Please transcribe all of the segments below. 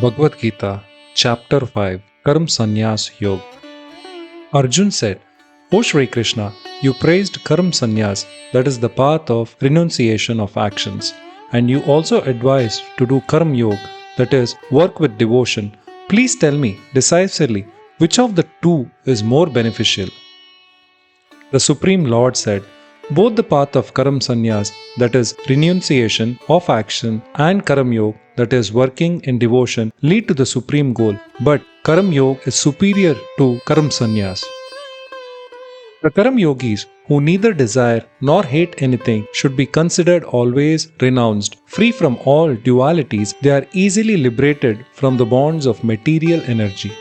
Bhagavad Gita, Chapter 5, Karma Sanyasa Yoga. Arjun said, O Shri Krishna, you praised Karma Sanyas, that is the path of renunciation of actions, and you also advised to do Karma Yoga, that is, work with devotion. Please tell me decisively which of the two is more beneficial. The Supreme Lord said, both the path of Karma Sanyas, that is, renunciation of action, and Karma Yoga, that is, working in devotion, lead to the supreme goal, but Karma Yoga is superior to Karma Sanyas. The Karma Yogis, who neither desire nor hate anything, should be considered always renounced. Free from all dualities, they are easily liberated from the bonds of material energy.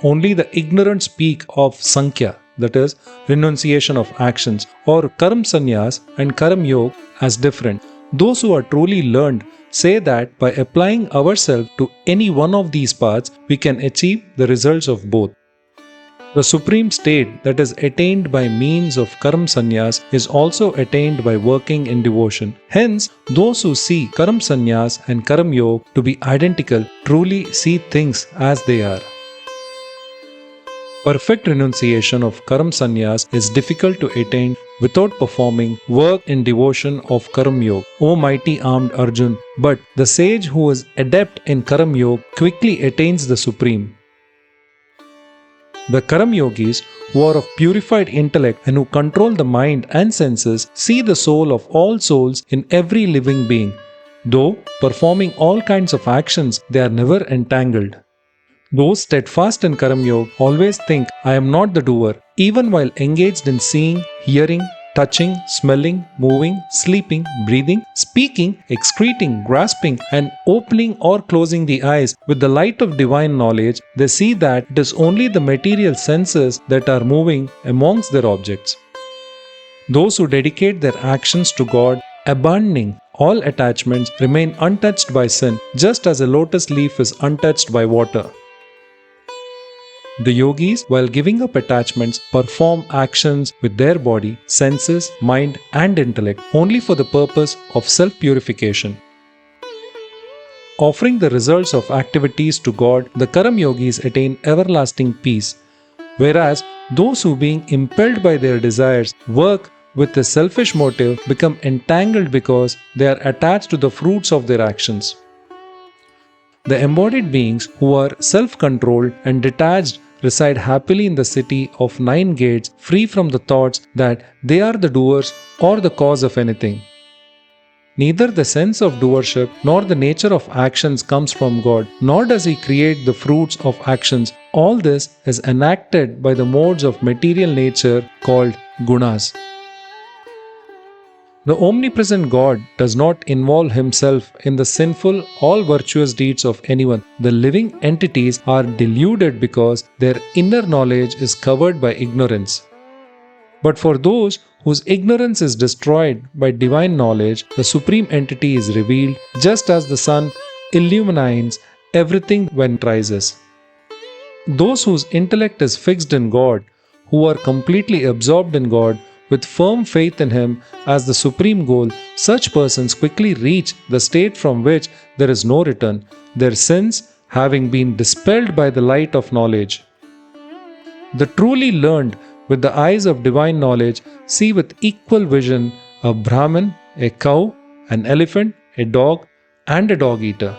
Only the ignorant speak of Sankhya, that is, renunciation of actions, or Karma Sanyas and Karma Yoga as different. Those who are truly learned say that by applying ourselves to any one of these paths, we can achieve the results of both. The supreme state that is attained by means of Karma Sanyas is also attained by working in devotion. Hence, those who see Karma Sanyas and Karma Yoga to be identical truly see things as they are. Perfect renunciation of Karma Sanyas is difficult to attain without performing work in devotion of Karma Yoga, O mighty armed Arjun. But the sage who is adept in Karma Yoga quickly attains the supreme. The Karma Yogis, who are of purified intellect and who control the mind and senses, see the soul of all souls in every living being. Though performing all kinds of actions, they are never entangled. Those steadfast in Karma Yoga always think, I am not the doer, even while engaged in seeing, hearing, touching, smelling, moving, sleeping, breathing, speaking, excreting, grasping, and opening or closing the eyes. With the light of divine knowledge, they see that it is only the material senses that are moving amongst their objects. Those who dedicate their actions to God, abandoning all attachments, remain untouched by sin, just as a lotus leaf is untouched by water. The yogis, while giving up attachments, perform actions with their body, senses, mind, and intellect only for the purpose of self-purification. Offering the results of activities to God, the Karma Yogis attain everlasting peace, whereas those who, being impelled by their desires, work with a selfish motive become entangled because they are attached to the fruits of their actions. The embodied beings who are self-controlled and detached reside happily in the city of 9 gates, free from the thoughts that they are the doers or the cause of anything. Neither the sense of doership nor the nature of actions comes from God, nor does He create the fruits of actions. All this is enacted by the modes of material nature called gunas. The omnipresent God does not involve Himself in the sinful, all virtuous deeds of anyone. The living entities are deluded because their inner knowledge is covered by ignorance. But for those whose ignorance is destroyed by divine knowledge, the supreme entity is revealed, just as the sun illumines everything when it rises. Those whose intellect is fixed in God, who are completely absorbed in God, with firm faith in Him as the supreme goal, such persons quickly reach the state from which there is no return, their sins having been dispelled by the light of knowledge. The truly learned with the eyes of divine knowledge see with equal vision a Brahmin, a cow, an elephant, a dog, and a dog-eater.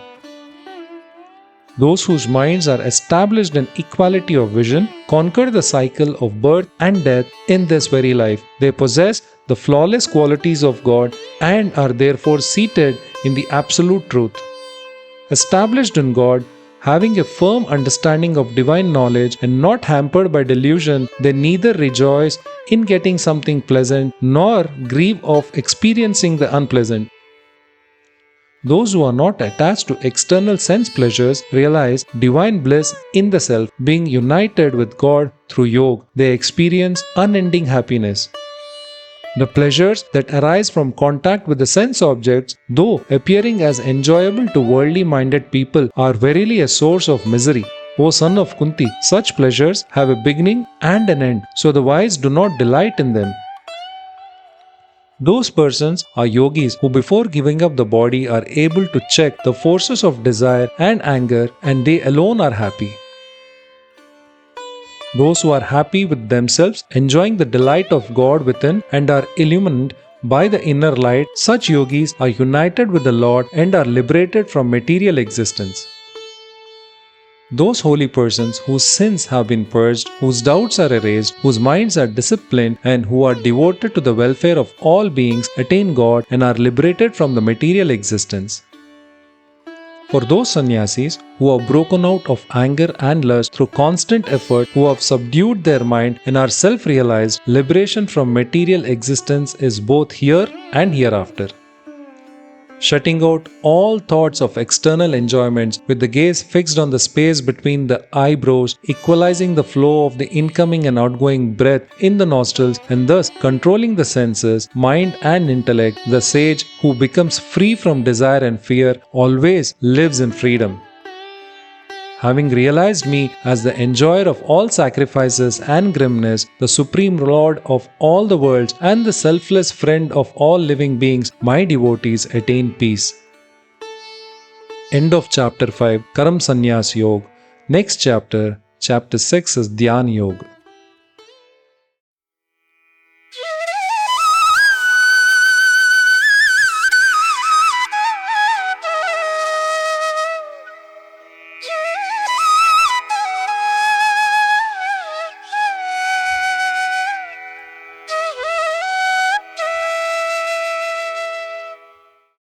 Those whose minds are established in equality of vision conquer the cycle of birth and death in this very life. They possess the flawless qualities of God and are therefore seated in the absolute truth. Established in God, having a firm understanding of divine knowledge and not hampered by delusion, they neither rejoice in getting something pleasant nor grieve of experiencing the unpleasant. Those who are not attached to external sense pleasures realize divine bliss in the self. Being united with God through yoga, they experience unending happiness. The pleasures that arise from contact with the sense objects, though appearing as enjoyable to worldly minded people, are verily a source of misery. O son of Kunti, such pleasures have a beginning and an end, so the wise do not delight in them. Those persons are yogis who before giving up the body are able to check the forces of desire and anger, and they alone are happy. Those who are happy with themselves, enjoying the delight of God within, and are illumined by the inner light, such yogis are united with the Lord and are liberated from material existence. Those holy persons whose sins have been purged, whose doubts are erased, whose minds are disciplined, and who are devoted to the welfare of all beings attain God and are liberated from the material existence. For those sannyasis who have broken out of anger and lust through constant effort, who have subdued their mind and are self-realized, liberation from material existence is both here and hereafter. Shutting out all thoughts of external enjoyments with the gaze fixed on the space between the eyebrows, equalizing the flow of the incoming and outgoing breath in the nostrils, and thus controlling the senses, mind and intellect, the sage who becomes free from desire and fear always lives in freedom. Having realized me as the enjoyer of all sacrifices and grimness, the supreme Lord of all the worlds, and the selfless friend of all living beings, my devotees attain peace. End of Chapter 5, Karma Sanyasa Yoga. Next chapter, Chapter 6 is Dhyan Yoga.